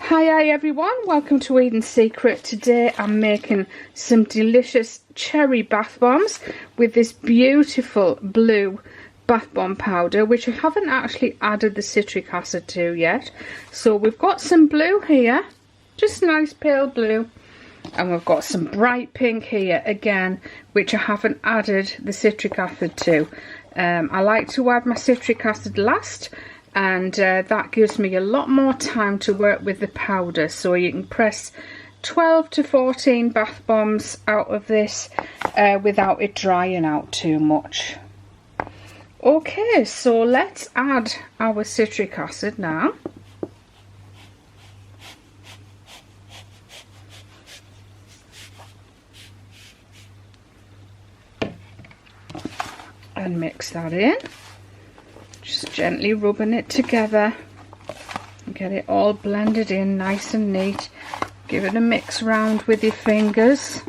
Hi everyone, welcome to Eden's Secret. Today I'm making some delicious cherry bath bombs with this beautiful blue bath bomb powder, which I haven't actually added the citric acid to yet. So we've got some blue here, just nice pale blue, and we've got some bright pink here again, which I haven't added the citric acid to. I like to add my citric acid last, and that gives me a lot more time to work with the powder, so you can press 12 to 14 bath bombs out of this without it drying out too much. Okay, so let's add our citric acid now. And mix that in. Just gently rubbing it together and get it all blended in nice and neat. Give it a mix round with your fingers.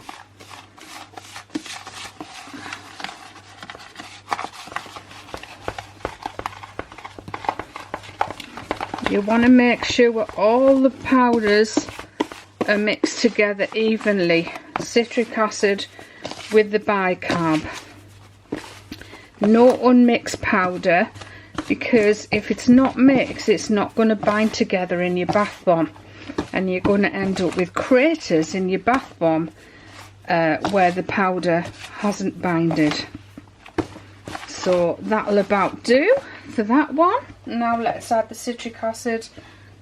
You want to make sure all the powders are mixed together evenly. Citric acid with the bicarb. No unmixed powder, because if it's not mixed, it's not going to bind together in your bath bomb, and you're going to end up with craters in your bath bomb where the powder hasn't binded. So that'll about do for that one. Now let's add the citric acid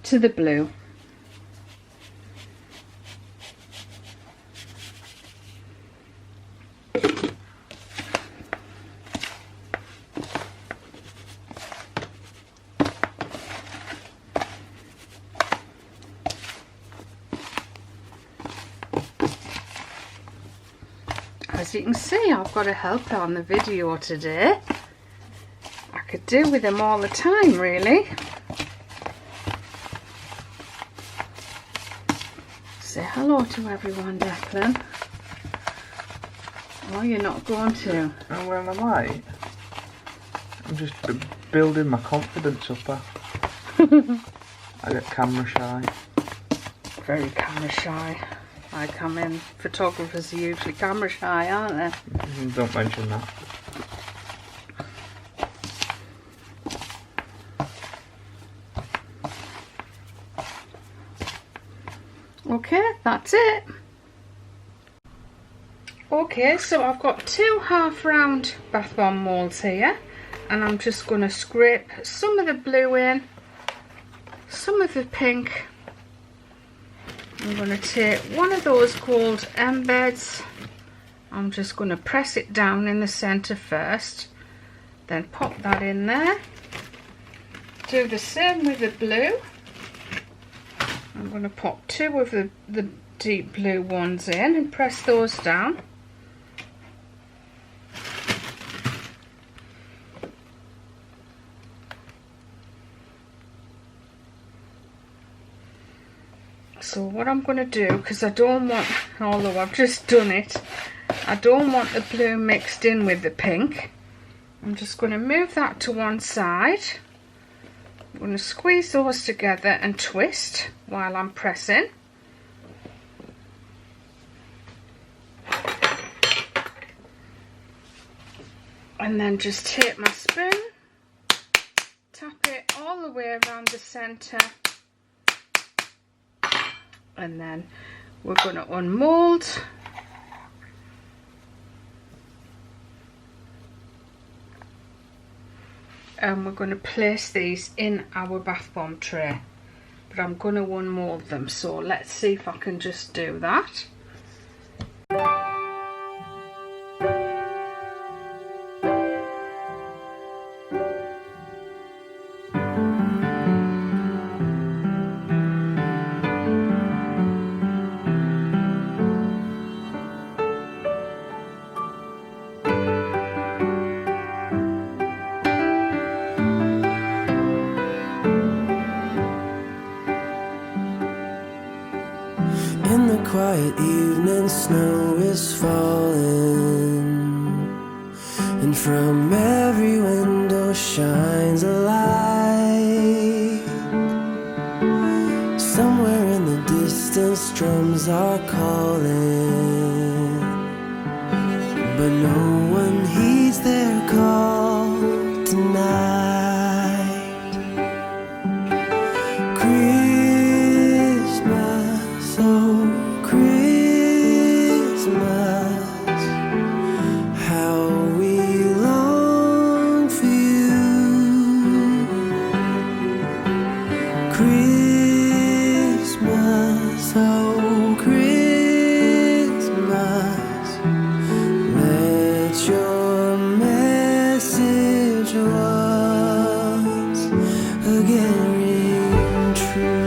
to the blue. As you can see, I've got a helper on the video today. I could do with them all the time, really. Say hello to everyone, Declan. Oh, you're not going to? And where am I? I'm just building my confidence up. I get camera shy. Very camera shy. Photographers are usually camera shy, aren't they? Don't mention that. Okay, that's it. Okay, so I've got two half round bath bomb moulds here, and I'm just going to scrape some of the blue in, some of the pink. I'm going to take one of those called Embeds. I'm just going to press it down in the centre first, then pop that in there. Do the same with the blue. I'm going to pop two of the deep blue ones in and press those down. So what I'm going to do, because I don't want, although I've just done it, I don't want the blue mixed in with the pink. I'm just going to move that to one side. I'm going to squeeze those together and twist while I'm pressing. And then just take my spoon, tap it all the way around the centre. And then we're going to unmold. And we're going to place these in our bath bomb tray. But I'm going to unmold them, so let's see if I can just do that. Quiet evening, snow is falling, and from every window shines a light. Somewhere endless drums are calling, but no one heeds their call tonight. Christmas, oh Christmas, how we long for you. Christmas, oh Christmas, let your message once again ring true.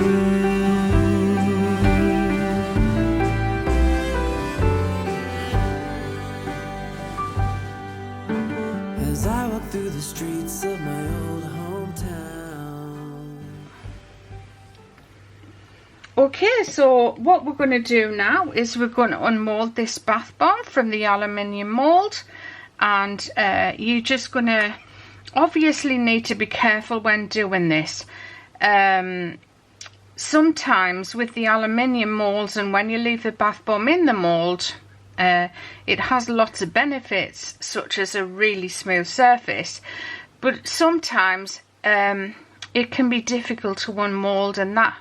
As I walk through the streets of my old hometown. Okay, so what we're going to do now is we're going to unmold this bath bomb from the aluminium mould, and you're just going to obviously need to be careful when doing this. Sometimes with the aluminium moulds, and when you leave the bath bomb in the mould, it has lots of benefits, such as a really smooth surface, but sometimes it can be difficult to unmold, and that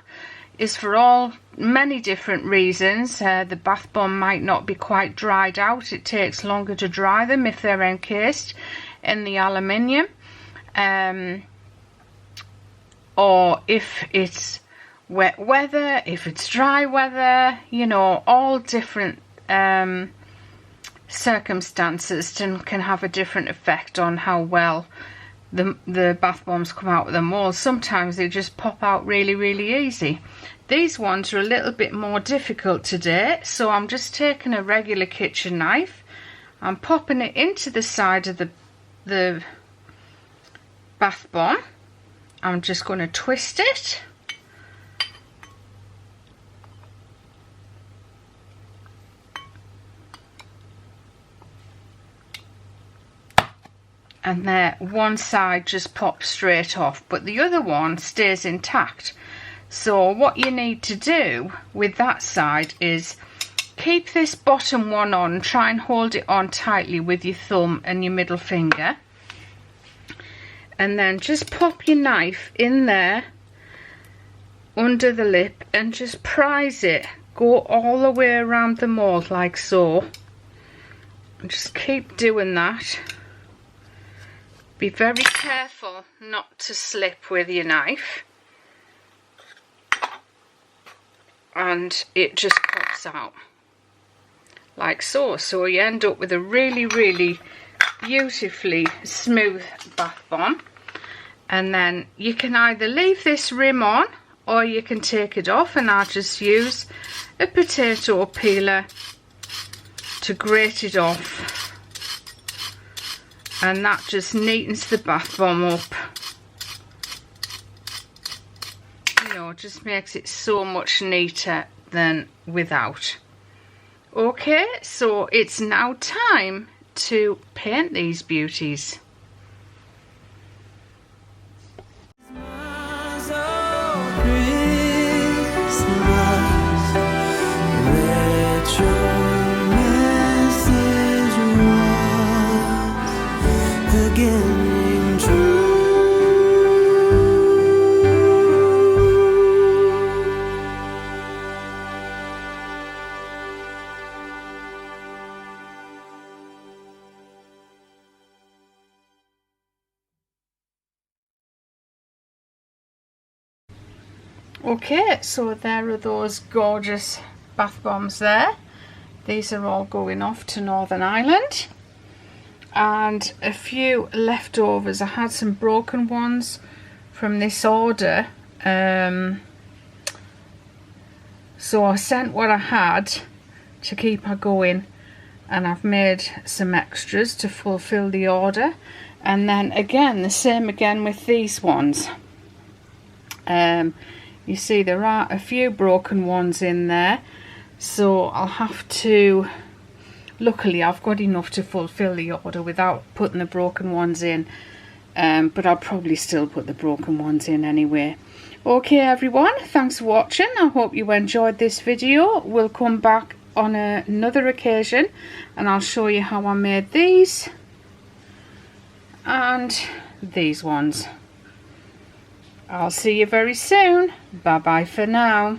is for many different reasons. The bath bomb might not be quite dried out. It takes longer to dry them if they're encased in the aluminium, or if it's wet weather, if it's dry weather, you know, all different circumstances can have a different effect on how well the bath bombs come out of the mould. Sometimes they just pop out really, really easy. These ones are a little bit more difficult today, so I'm just taking a regular kitchen knife, I'm popping it into the side of the bath bomb. I'm just going to twist it, and there, one side just pops straight off, but the other one stays intact. So what you need to do with that side is keep this bottom one on, try and hold it on tightly with your thumb and your middle finger, and then just pop your knife in there under the lip and just prise it. Go all the way around the mould like so, and just keep doing that. Be very careful not to slip with your knife, and it just pops out like so. So you end up with a really, really beautifully smooth bath bomb. And then you can either leave this rim on or you can take it off, and I'll just use a potato peeler to grate it off, and that just neatens the bath bomb up. You know, just makes it so much neater than without. Okay, so it's now time to paint these beauties. Okay, so there are those gorgeous bath bombs there. These are all going off to Northern Ireland. And a few leftovers. I had some broken ones from this order. So I sent what I had to keep her going. And I've made some extras to fulfill the order. And then again, the same again with these ones. You see there are a few broken ones in there, so I'll have to, luckily I've got enough to fulfill the order without putting the broken ones in. but I'll probably still put the broken ones in anyway. Okay everyone, thanks for watching. I hope you enjoyed this video. We'll come back on another occasion and I'll show you how I made these and these ones. I'll see you very soon. Bye bye for now.